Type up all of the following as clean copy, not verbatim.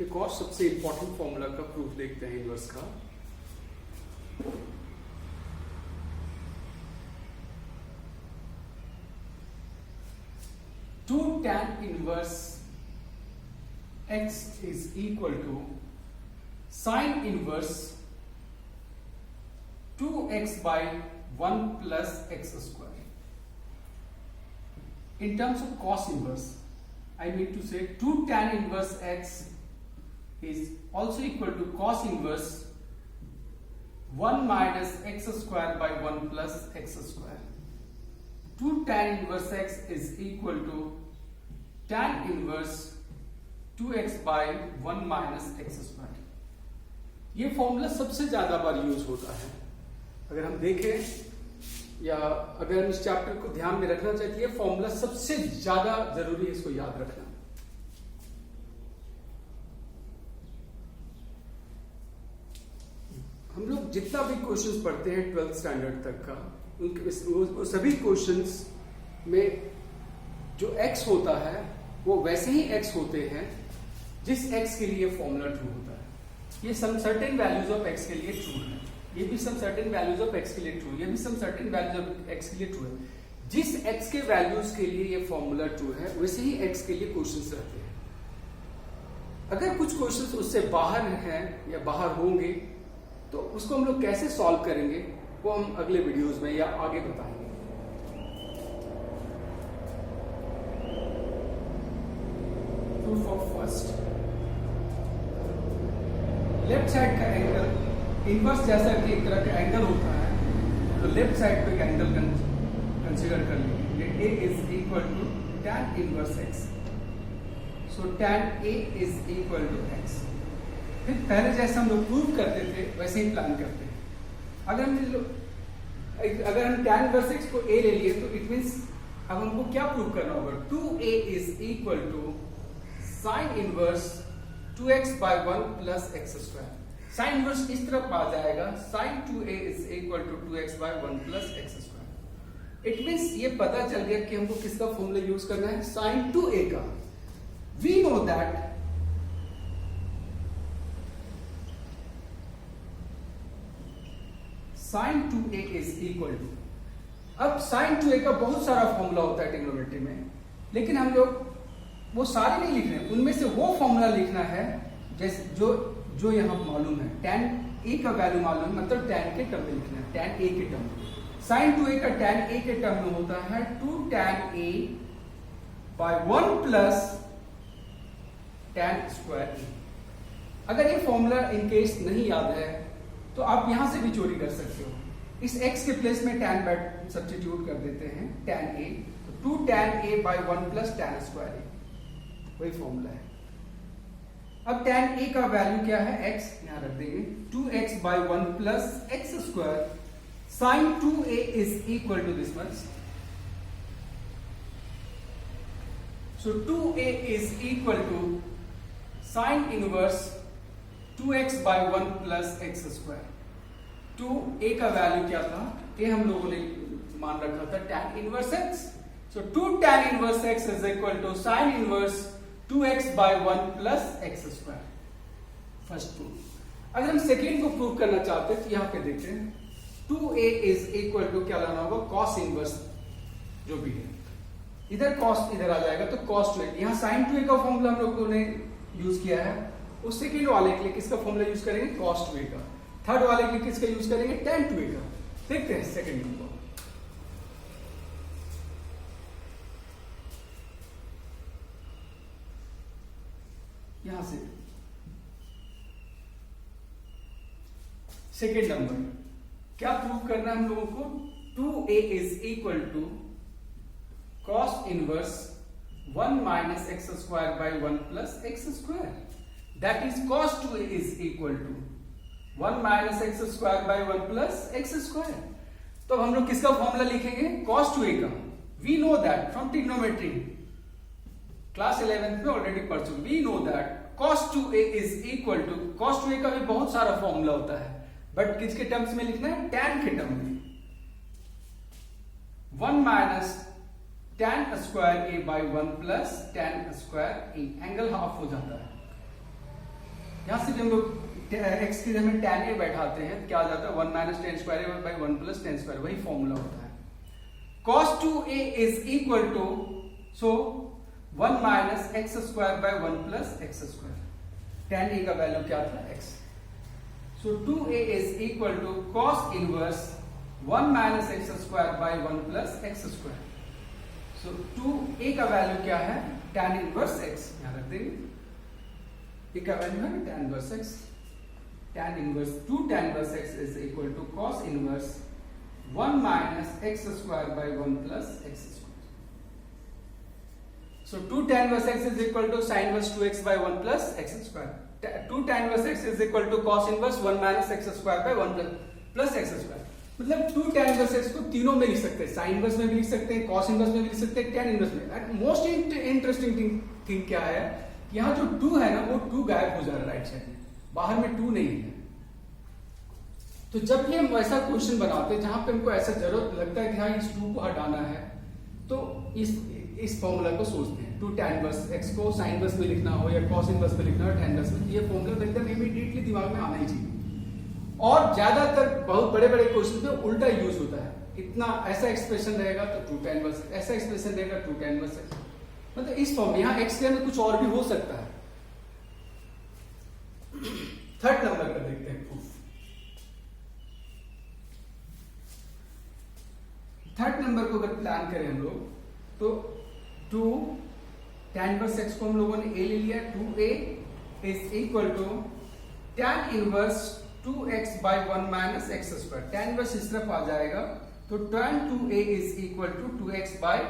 एक और सबसे इंपॉर्टेंट फॉर्मूला का प्रूफ देखते हैं इनवर्स का। Two tan inverse x is equal to sine inverse 2x by 1 plus x square. In terms of cos inverse, I mean to say 2 tan inverse x is also equal to cos inverse 1 minus x square by 1 plus x square. 2 tan inverse x is equal to tan inverse 2x by 1 minus x square. ये formula सबसे ज्यादा बार use होता है। अगर हम देखें या अगर हम इस चैप्टर को ध्यान में रखना चाहते हैं, फॉर्मूला सबसे ज्यादा जरूरी है इसको याद रखना। हम लोग जितना भी क्वेश्चंस पढ़ते हैं 12th स्टैंडर्ड तक का, उनके सभी क्वेश्चंस में जो x होता है वो वैसे ही x होते हैं जिस x के लिए फॉर्मूला ट्रू होता है। ये some certain values of x के लिए ट्रू है, ये भी some certain values of x के लिए ट्रू, ये भी some certain values of x के लिए ट्रू है। जिस x के वैल्यूज के लिए ये फॉर्मूला ट्रू है वैसे ही x के लिए क्वेश्चंस रहते हैं। अगर कुछ क्वेश्चंस उससे बाहर हैं या बाहर होंगे तो उसको हम लोग कैसे सॉल्व करेंगे वो हम अगले वीडियोस में या आगे बताएंगे। Proof of first, left side का एंगल इनवर्स जैसा कि एक तरह का एंगल होता है, तो लेफ्ट साइड पे एक एंगल कंसीडर कर लीजिए। A is equal to tan inverse x, so tan A is equal to x। फिर पहले जैसे हम लोग प्रूव करते थे वैसे ही प्लान करते हैं। अगर हम tan इनवर्स x को A ले लिए तो इट मींस अब हमको क्या प्रूव करना होगा, 2A is equal to sine inverse 2x by 1 plus x square। Sine inverse इस तरफ आ जाएगा, sin 2a is equal to 2x by 1 plus x square। It means ये पता चल गया कि हमको किसका फॉर्मूला यूज करना है, sin 2a का। We know that sin 2a is equal to, अब sin 2a का बहुत सारा फॉर्मूला होता है ट्रिग्नोमेट्री में, लेकिन हम लोग वो सारे नहीं लिख रहे हैं, उनमें से वो फॉर्मूला लिखना है जैसे जो यहां मालूम है। tan a का वैल्यू मालूम है, मतलब tan के टर्म में लिखना है, tan a के टर्म में। sin 2a का tan a के टर्म में होता है 2 tan a by 1 plus tan square a। अगर ये फॉर्मूला इन केस नहीं याद है तो आप यहां से भी चोरी कर सकते हो। इस x के प्लेस में tan बैट सब्स्टिट्यूट कर देते हैं, tan a, तो 2 tan a by 1 plus tan square a, वही फॉर्मूला है। अब tan a का वैल्यू क्या है, x, यहां रख देंगे, 2x by 1 plus x square sin 2a is equal to this much। So 2a is equal to sin inverse 2x by 1 plus x square। 2a का वैल्यू क्या था, a हम लोगों ने मान रखा था tan inverse x। So 2 tan inverse x is equal to sin inverse 2x by 1 plus x square। First proof. अगर हम सेकेंड को प्रूव करना चाहते हैं तो यहां पे देखते हैं 2a इज इक्वल टू क्या लाना होगा, cos इनवर्स जो भी है, इधर cos इधर आ जाएगा तो cos 2a। यहां sin 2a का फॉर्मूला हम लोगों ने यूज किया है, उस सेकेंड वाले के लिए किसका फॉर्मूला यूज करेंगे, cos 2a का। थर्ड वाले के लिए किसका यूज करेंगे, tan 2a का। देखते हैं सेकेंड को। यहां से सेकेंड नंबर क्या प्रूव करना है हम लोगों को, 2a is equal to cos inverse 1 minus x square by 1 plus x square, that is cos 2a is equal to 1 minus x square by 1 plus x square. तो हम लोग किसका फॉर्मूला लिखेंगे, cos 2a का। We know that from trigonometry, class 11th में already पढ़ चुके। We know that cos 2a is equal to, cos 2a का भी बहुत सारा फॉर्मूला होता है, बट किसके टर्म्स में लिखना है, tan के टर्म में। 1 minus tan square a by 1 plus tan square a, angle half हो जाता है। यहाँ से हम लोग x की जगह में tan a बैठाते हैं, क्या आ जाता है 1 minus ten square by 1 plus ten square, वही फॉर्मूला होता है। cos 2a is equal to so 1 minus x square by 1 plus x square. tan a का वैल्यू क्या था x, so 2a is equal to cos inverse 1 minus x square by 1 plus x square. So 2a का value क्या है tan inverse x, यहाँ रख देंगे, a का वैल्यू है tan inverse x, tan inverse 2 tan inverse x is equal to cos inverse 1 minus x square by 1 plus x square. So 2 tan inverse x is equal to sin inverse 2x by 1 plus x square. 2 tan inverse x is equal to cos inverse 1 minus x square by 1 plus x square. मतलब 2 tan inverse x को तीनों में लिख सकते हैं, sin inverse में भी लिख सकते हैं, cos इनवर्स में भी लिख सकते हैं, tan इनवर्स में। मोस्ट इंटरेस्टिंग थिंग क्या है, यहाँ जो 2 है ना, वो 2 गायब हो जा रहा है राइट साइड में, बाहर में 2 नहीं है। तो जब भी हम ऐसा क्वेश्चन बनाते हैं जहां पे हमको ऐसा जरूरत लगता है कि हाँ इस 2 को हटाना है, तो इस फॉर्मूला को सोचते हैं। 2 tan इनवर्स x को sin इनवर्स में लिखना हो या cos इनवर्स में लिखना हो, tan इनवर्स में, ये फॉर्मूला एकदम इमीडिएटली दिमाग में आना ही चाहिए। और ज्यादातर बहुत बड़े बड़े क्वेश्चन में उल्टा यूज होता है, इतना ऐसा एक्सप्रेशन रहेगा तो 2 tan इनवर्स, ऐसा एक्सप्रेशन रहेगा 2 tan इनवर्स x। मतलब इस फॉर्म में यहाँ x के अंदर कुछ और भी हो सकता है। थर्ड नंबर का देखते हैं प्रूफ। थर्ड नंबर को अगर प्लान करें हम लोग तो 2 tan इनवर्स x को हम लोगों ने a ले लिया, 2a is equal to tan inverse 2x by 1 minus x square. tan inverse इस तरफ आ जाएगा तो tan 2a is equal to 2x by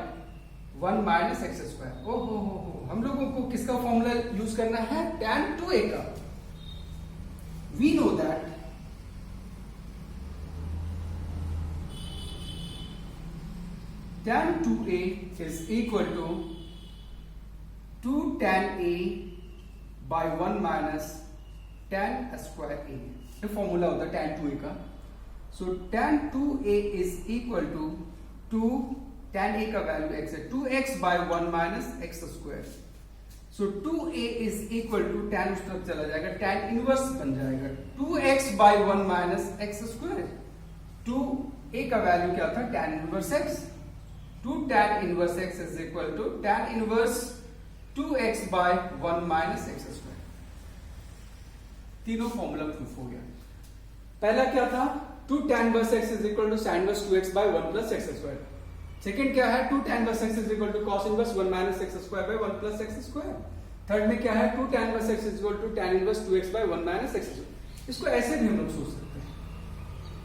1 minus x square. ओहो हो, हम लोगों को किसका फॉर्मूला यूज करना है, tan 2a का। We know that tan 2a is equal to 2 tan a by 1 minus tan square a। ये फॉर्मूला होता है tan 2a का। सो tan 2a is equal to 2 tan a का वैल्यू x है, 2x by 1 minus x square। So 2a is equal to tan उस तरफ चला जाएगा, tan इनवर्स बन जाएगा 2x by 1 minus x square। 2a का वैल्यू क्या था, tan inverse x, 2 tan inverse x is equal to tan inverse 2x by 1 minus x square। तीनों फॉर्मूला प्रूफ हो गया। पहला क्या था, 2 tan inverse x is equal to sin inverse 2x by 1 plus x square। Second क्या है, 2 tan inverse x is equal to cos inverse 1 minus x square by 1 plus x square। Third में क्या है, 2 tan inverse x is equal to tan inverse 2x by 1 minus x square। इसको ऐसे भी हम लोग सोच सकते हैं,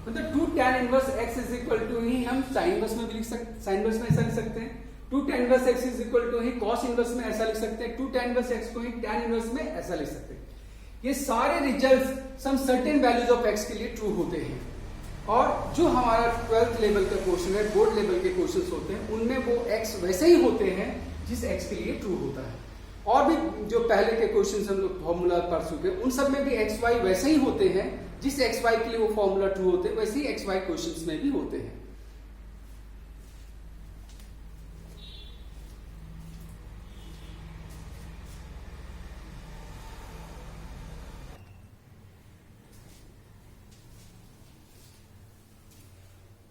मतलब 2 tan inverse x is equal to ही हम sin इनवर्स में भी लिख सकते, sin इनवर्स में ऐसा लिख सकते हैं। 2 tan inverse x is equal to he cos inverse में ऐसा लिख सकते हैं। 2 tan इनवर्स x को ही tan इनवर्स में ऐसा लिख सकते हैं। ये सारे results some certain values of x के लिए ट्रू होते हैं। और जो हमारा 12th लेवल का क्वेश्चन है, बोर्ड लेवल के क्वेश्चंस होते हैं, उनमें वो x वैसे ही होते हैं जिस x के लिए ट्रू होता है। और भी जो पहले के क्वेश्चंस हम लोग फॉर्मूला पढ़ चुके हैं, उन सब में भी x y वैसे ही होते हैं, जिस x y के लिए वो फॉर्मूला ट्रू होते हैं वैसे ही x y क्वेश्चंस में भी होते हैं।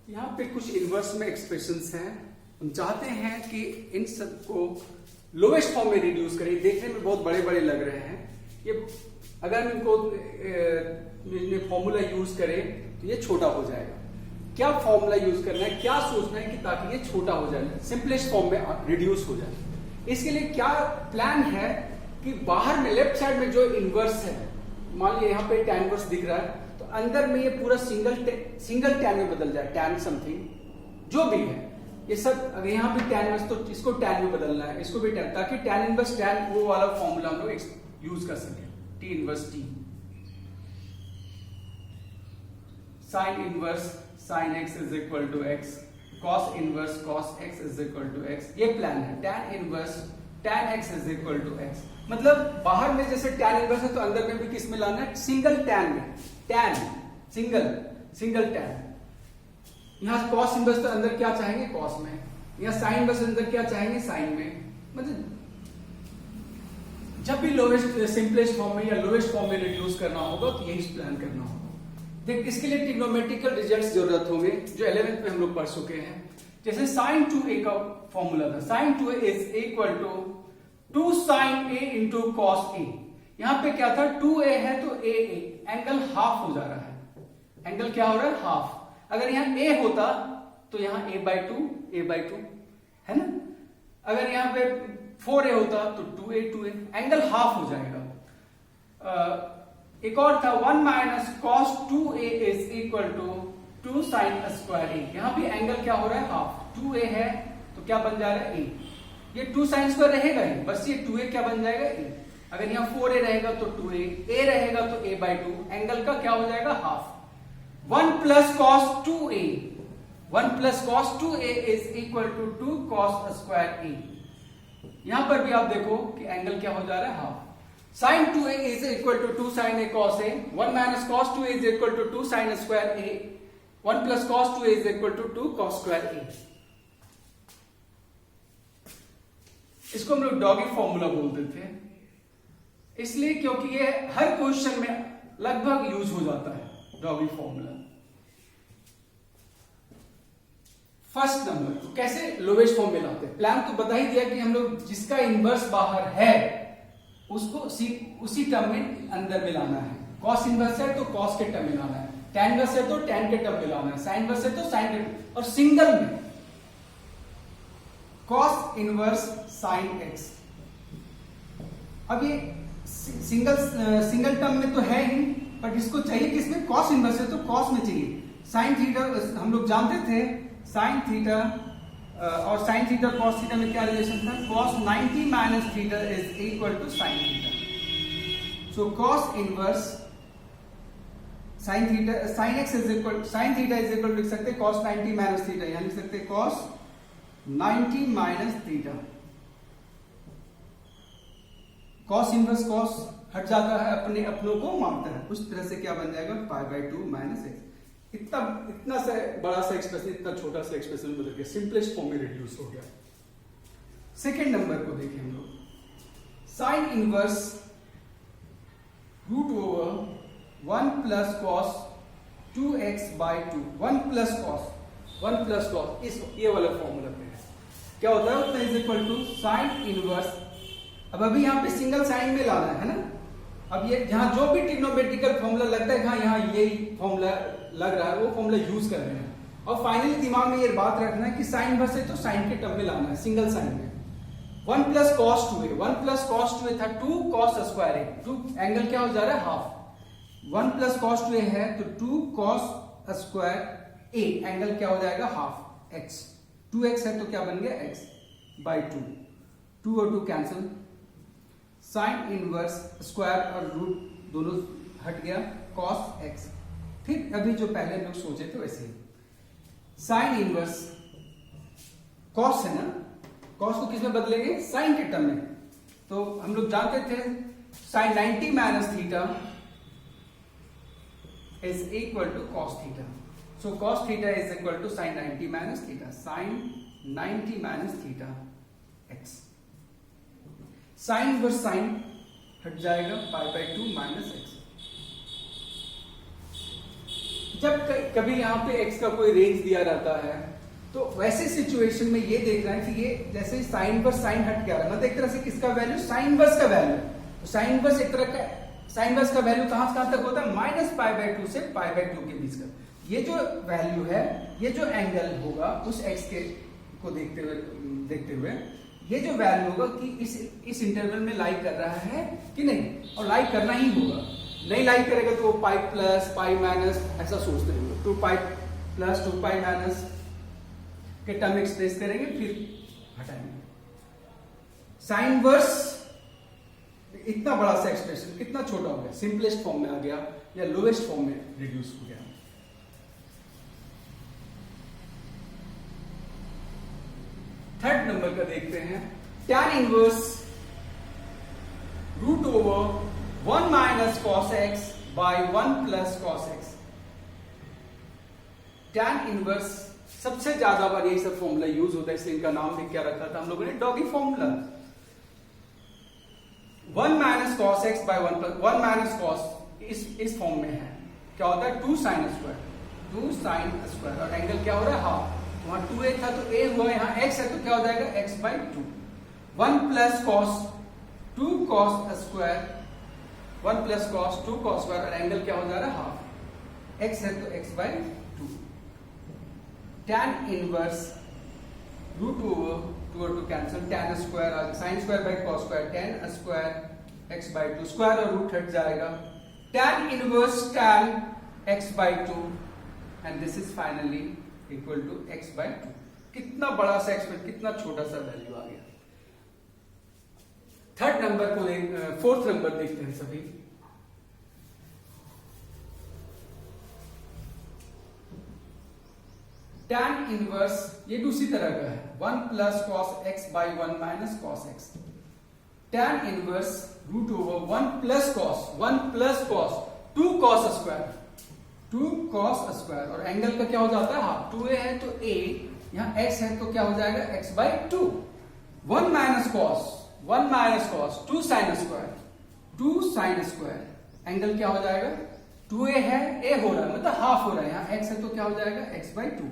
यहाँ पे कुछ इनवर्स में एक्सप्रेशंस हैं, हम चाहते हैं कि इन सब को लोवेस्ट फॉर्म में रिड्यूस करें। देखने में बहुत बड़े बड़े लग रहे हैं, ये अगर इनको फॉर्मूला यूज करें तो ये छोटा हो जाएगा। क्या फॉर्मूला यूज करना है, क्या सोचना है कि ताकि ये छोटा हो जाए, सिंपलेस्ट फॉर्म में रिड्यूस हो जाए। इसके लिए क्या प्लान है कि बाहर में लेफ्ट साइड में जो इनवर्स है, मान लिया यहाँ पे tan इनवर्स दिख रहा है, तो अंदर में ये पूरा सिंगल tan में बदल जाए, tan समथिंग जो भी है ये सब। अगर यहाँ भी tan इनवर्स तो इसको tan में बदलना है, इसको भी tan, ताकि tan इनवर्स tan वो वाला फॉर्मूला हम लोग यूज कर सके। t inverse t, sin inverse sin x is equal to x, cos inverse cos x is equal to x, ये प्लान है। tan inverse tan x is equal to x, मतलब बाहर में जैसे tan इनवर्स है तो अंदर में भी किस में लाना है, सिंगल tan में, tan सिंगल tan। यहाँ cos इनवर्स तो अंदर क्या चाहेंगे, cos में, यहाँ sin इनवर्स अंदर क्या चाहेंगे, sin में। मतलब जब भी लोवेस्ट सिंपलेस्ट फॉर्म में या लोवेस्ट फॉर्म में रिड्यूस करना होगा तो यही प्लान करना होगा। देख इसके लिए ट्रिग्नोमेट्रिकल रिजल्ट्स जरूरत होंगे जो 11th में हम लोग पढ़ चुके हैं। जैसे sin 2a का फॉर्मूला था, sin 2a is equal to 2 sin a into cos a। यहां पे क्या था, 2a है तो a एंगल हाफ हो जा रहा है। एंगल क्या हो रहा है, हाफ। अगर यहां a होता तो यहां a/2 है ना। अगर यहां पे 4a होता तो 2a एंगल हाफ हो जाएगा। एक और था 1 minus cos 2a is equal to 2 sin square a। यहां भी एंगल क्या हो रहा है, हाफ। 2a है तो क्या बन जा रहा है, a। ये 2 sin स्क्वायर रहेगा ही, बस ये 2a क्या बन जाएगा, a। अगर यहाँ 4a रहेगा तो 2a, a रहेगा तो a/2, एंगल का क्या हो जाएगा, half. 1 plus cos 2a, 1 plus cos 2a is equal to 2 cos square a। यहां पर भी आप देखो कि एंगल क्या हो जा रहा है, half. sin 2a is equal to 2 sin a cos a, 1 minus cos 2a is equal to 2 sin square a, 1 plus cos 2a is equal to 2 cos square a। इसको हम लोग डॉगी फॉर्मूला बोलते थे, इसलिए क्योंकि ये हर क्वेश्चन में लगभग यूज हो जाता है डॉगी फॉर्मूला। फर्स्ट नंबर कैसे लोवेस्ट फॉर्म में लाते हैं, प्लान तो बता ही दिया कि हम लोग जिसका इनवर्स बाहर है उसको उसी टर्म में अंदर में लाना है। कॉस इनवर्स है तो कॉस के टर्म में लाना है, tan इनवर्स है तो tan के टर्म में लाना है, साइन इनवर्स है तो साइन के, और सिंगल में कॉस इनवर्स साइन x। अब ये सिंगल टर्म में तो है ही, पर इसको चाहिए किसमें, कॉस इनवर्स है तो कॉस में चाहिए। साइन थीटा हम लोग जानते थे, साइन थीटा और साइन थीटा कॉस थीटा में क्या रिलेशन था, cos 90 minus theta is equal to sine theta. So cos inverse sine theta, sine x is equal, sine theta is equal लिख सकते cos 90 माइनस थीटा, यहां लिख सकते cos 90 minus theta. cos inverse cos हट जाता है, अपने अपनों को मारता है, उस तरह से क्या बन जाएगा, π/2 माइनस एक्स। इतना सा बड़ा सा एक्सप्रेशन इतना छोटा सा एक्सप्रेशन बदल के सिंपलेस्ट फॉर्म में रिड्यूस हो गया। सेकेंड नंबर को देखें हम लोग, sine inverse root over 1 plus cos 2x/2, 1 plus cos इस ये वाला फॉर्मूला पे है, क्या होता है, उतना is equal to sine inverse. अब अभी यहां पे सिंगल साइन में लाना है ना। अब ये जहां जो भी ट्रिग्नोमेट्रिकल फॉर्मूला लगता है, यहाँ यही फॉर्मूला लग रहा है, वो फॉर्मूला यूज कर रहे हैं। और फाइनली दिमाग में ये बात रखना है कि साइन इनवर्स है तो साइन के टर्म में लाना है, सिंगल साइन में। 1 plus cos 2a, 1 plus cos 2a था 2 cos स्क्वायर a, 2 एंगल क्या हो जा रहा है, हाफ। 1 प्लस cos 2a है तो 2 cos स्क्वायर a, एंगल क्या हो जाएगा, हाफ x। 2x है तो क्या बन गया, x/2, 2 और 2 कैंसिल, साइन इनवर्स स्क्वायर और रूट दोनों हट गया, cos x। फिर अभी जो पहले लोग सोचे थे वैसे ही, साइन इनवर्स cos है ना, cos को किस में बदलेंगे, साइन के टर्म में। तो हम लोग जानते थे sine 90 minus theta is equal to cos theta. So cos theta is equal to sine 90 minus theta, sine 90 minus theta x। Sine inverse sine हट जाएगा, π/2 माइनस x। जब कभी यहां पे x का कोई रेंज दिया रहता है तो वैसे सिचुएशन में ये देख रहा है कि ये जैसे साइन इनवर्स साइन हट गया, मतलब एक तरह से किसका वैल्यू, साइन इनवर्स का वैल्यू। तो साइन इनवर्स एक तरह का, साइन इनवर्स का वैल्यू कहां से कहां तक होता है, -π/2 से π/2 के बीच का। ये जो वैल्यू है, ये जो एंगल होगा उस x के को देखते हुए ये जो वैल्यू होगा कि इस इंटरवल में लाई कर रहा है कि नहीं, और लाई करना ही होगा। नहीं लाइक करेगा तो वो पाई प्लस पाई माइनस ऐसा सोचते होंगे, 2 पाई प्लस 2 पाई माइनस के टर्म एक्सप्रेस करेंगे, फिर हटाएंगे। साइन इनवर्स इतना बड़ा सा एक्सप्रेशन कितना छोटा हो गया, सिंपलेस्ट फॉर्म में आ गया या लोवेस्ट फॉर्म में रिड्यूस हो गया। थर्ड नंबर का देखते हैं, tan inverse root over 1 minus cos x by 1 plus cos x। tan inverse सबसे ज्यादा बार यही सब फॉर्मूला यूज होता है, इसलिए इनका नाम भी क्या रखा था हम लोगों ने, doggy formula. 1 minus cos x by 1 minus cos इस फॉर्म में है, क्या होता है 2 साइन स्क्वायर और एंगल क्या हो रहा है हाफ। वहां 2a था तो a हुआ, यहाँ x है तो क्या हो जाएगा x by 2। 1 plus cos 2 cos square, 1 plus cos 2 cos square और एंगल क्या हो जा रहा है हाफ। x है तो x by 2। tan inverse root over 2 cancel, tan square sine square by cos square, tan square x by 2 square और root हट जाएगा, tan inverse tan x by 2 and this is finally equal to x by 2। कितना बड़ा सा expression, कितना छोटा सा value आ गया। थर्ड नंबर को फोर्थ नंबर देखते हैं सभी। tan इनवर्स ये दूसरी तरह का है, 1 plus cos x by 1 minus cos x. tan inverse root over 1 plus cos 2 cos square, 2 cos square और एंगल का क्या हो जाता है हाफ। 2a है तो a, यहाँ x है तो क्या हो जाएगा x by 2। 1 minus cos 2 sine square, angle क्या हो जाएगा 2a है, a हो रहा है मतलब हाफ हो रहा है, यहाँ x है तो क्या हो जाएगा x बाई 2।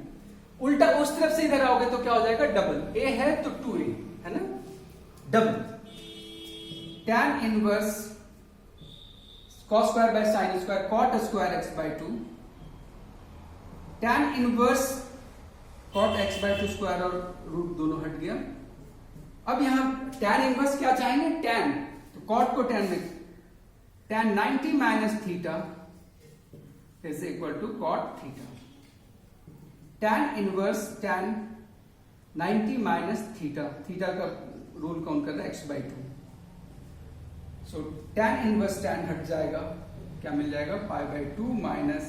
उल्टा उस तरफ से इधर आओगे तो क्या हो जाएगा डबल, a है तो 2a है ना, double. tan inverse cos square by sine square cot square x by 2, tan inverse cot x by 2 square और रूट दोनों हट गया। अब यहां tan इनवर्स क्या चाहेंगे, tan, तो cot को tan में, tan 90 minus theta is equal to cot theta. tan inverse tan 90 minus theta, theta का रूल कौन कर रहा है x by 2। So tan inverse tan हट जाएगा, क्या मिल जाएगा pi by 2 minus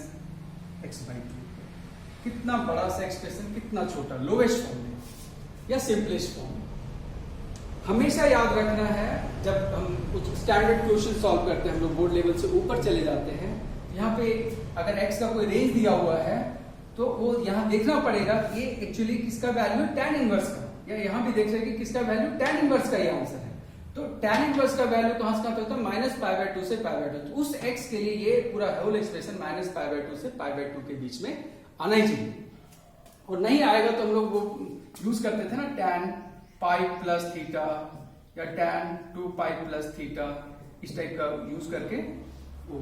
x by 2। कितना बड़ा सा एक्सप्रेशन, कितना छोटा, लोएस्ट फॉर्म है या सिंपलेस्ट फॉर्म। हमेशा याद रखना है जब हम कुछ स्टैंडर्ड क्वेश्चन सॉल्व करते हैं, हम लोग बोर्ड लेवल से ऊपर चले जाते हैं, यहाँ पे अगर x का कोई रेंज दिया हुआ है तो वो यहाँ देखना पड़ेगा ये एक्चुअली किसका वैल्यू है, tan इनवर्स का, या यहाँ भी देख रहे कि किसका वैल्यू tan इनवर्स का ये आंसर है। तो tan इनवर्स का वैल्यू कहां से होता है, माइनस पाई बाई 2 से पाई बाई 2। तो उस x के लिए ये पूरा whole expression minus pi by 2 से पाई बाई 2 के बीच में आना ही चाहिए, और नहीं आएगा तो हम लोग वो यूज करते थे ना tan पाई प्लस थीटा या tan 2 पाई प्लस थीटा, इस टाइप का यूज करके वो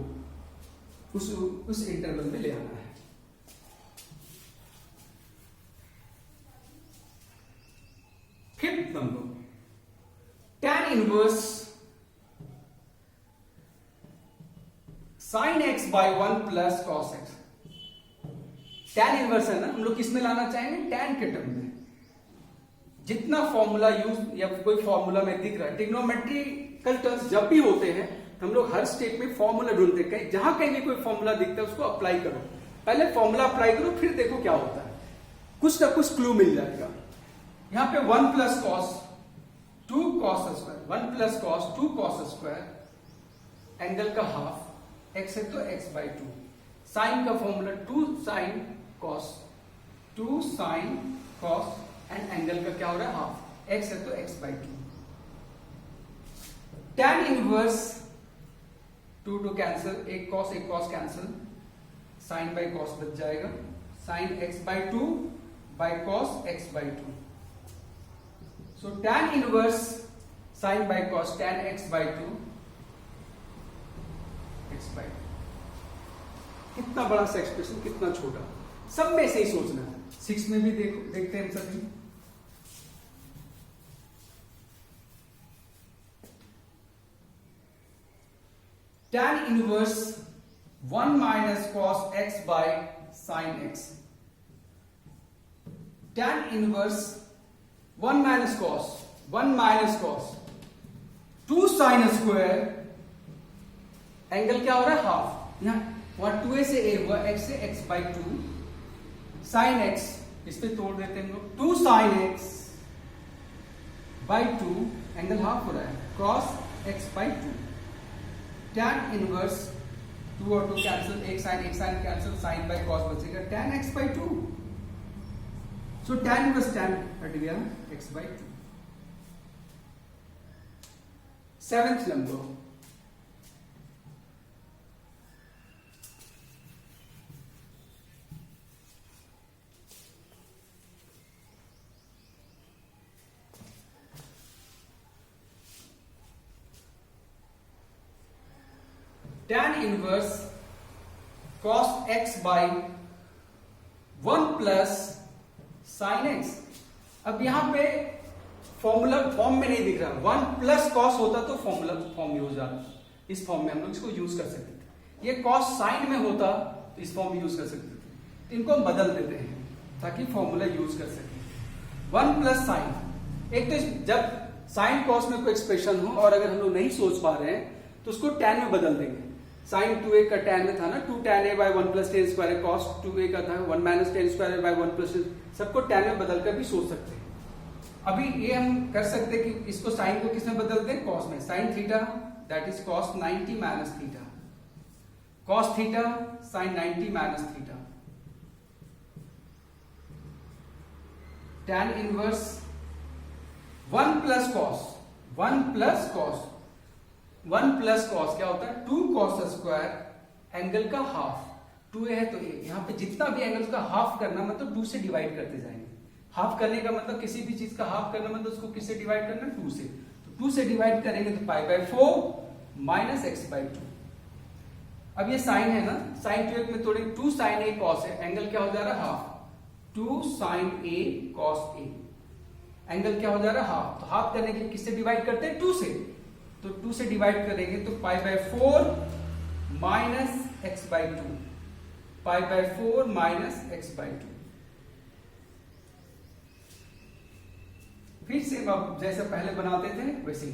उस इंटरवल में ले आना है। Fifth number, tan inverse sine x by 1 plus cos x. tan inverse है ना, हम लोग किसमें लाना चाहेंगे, tan के टर्म में। जितना फॉर्मूला यूज या कोई फॉर्मूला में दिख रहा है, ट्रिग्नोमेट्रिकल टर्म्स जब भी होते हैं तो हम लोग हर स्टेप में फॉर्मूला ढूंढते हैं, जहां कहीं भी कोई फॉर्मूला दिखता है उसको अप्लाई करो, पहले फॉर्मूला अप्लाई करो फिर देखो क्या होता है, कुछ ना कुछ क्लू मिल जाएगा। यहां पे 1 plus cos 2 cos square, 1 plus cos 2 cos square, angle का हाफ, x है तो x बाई 2, साइन का formula 2 sine cos and angle का क्या हो रहा है हाफ, x है तो x by 2। tan inverse 2 cancel, एक cos cancel, sine by cos बच जाएगा, sine x by 2 by cos x by 2। So tan inverse sine by cos tan x by 2 x by 2। कितना बड़ा सा एक्सप्रेशन, कितना छोटा, सब में से ही सोचना है। 6 में भी देखते हैं सभी। tan inverse 1 minus cos x by sine x। tan inverse 1 minus cos 2 sine square, angle क्या हो रहा है हाफ, यहां 2a से a हुआ, x से x बाई 2, साइन x, इस पे तोड़ देते हैं हम लोग, 2 sine x by 2, angle half हो रहा है, cross x by 2। tan inverse 2 और 2 कैंसिल, एक sine cancel, sine by cos बचेगा tan x by 2। So tan inverse tan हट गया x by 2। 7th number. Tan inverse cos x by 1 plus sin x. अब यहां पे फॉर्मूला फॉर्म में नहीं दिख रहा, 1 प्लस कॉस होता तो फॉर्मूला फॉर्म यूज आता, इस फॉर्म में हम लोग इसको यूज कर सकते थे। ये कॉस साइन में होता तो इस फॉर्म में यूज कर सकते थे। इनको हम बदल देते हैं ताकि फॉर्मूला यूज कर सके। 1 प्लस साइन, एक तो जब साइन कॉस में कोई एक्सप्रेशन हो और अगर हम लोग नहीं सोच पा रहे हैं तो उसको tan में बदल देंगे। साइन 2a का tan में था ना, 2 tan a by 1 plus tan square, cos 2a का था 1 minus tan square by 1 plus, सबको tan में बदल कर भी सोच सकते हैं। अभी ये हम कर सकते हैं कि इसको साइन को किसमें बदल दें, कॉस में। Sine theta that is cos 90 minus theta, cos theta sine 90 minus theta, tan inverse 1 plus cos, 1 plus cos, 1 plus cos क्या होता है 2 cos स्क्वायर एंगल का हाफ, 2a है तो a, यहां पे जितना भी एंगल का हाफ करना मतलब 2 से डिवाइड करते जाएंगे। हाफ करने का मतलब किसी भी चीज का हाफ करना मतलब उसको किससे डिवाइड करना, 2 से। तो 2 से डिवाइड करेंगे तो पाई बाय 4 माइनस एक्स बाई 2। अब ये साइन है ना, साइन 2 में थोड़ी 2 साइन a cos है, एंगल क्या हो जा रहा है half, 2 sine a cos a, angle क्या हो जा रहा है हाफ। तो हाफ करने के लिए किससे डिवाइड करते हैं, 2 से। तो 2 से डिवाइड करेंगे तो पाई by 4 minus x by 2, pi by 4 minus x by 2। फिर से अब जैसे पहले बनाते थे वैसे ही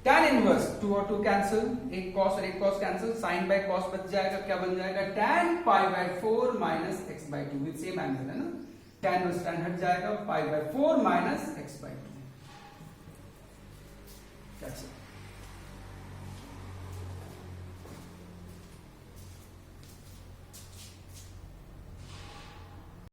tan इनवर्स 2 और 2 कैंसिल, एक cos और एक cos cancel, sin by cos बच जाएगा, क्या बन जाएगा tan पाई by 4 minus x by 2 with same angle है ना, tan वर्स tan हट जाएगा, पाई बाय 4 माइनस एक्स बाई 2।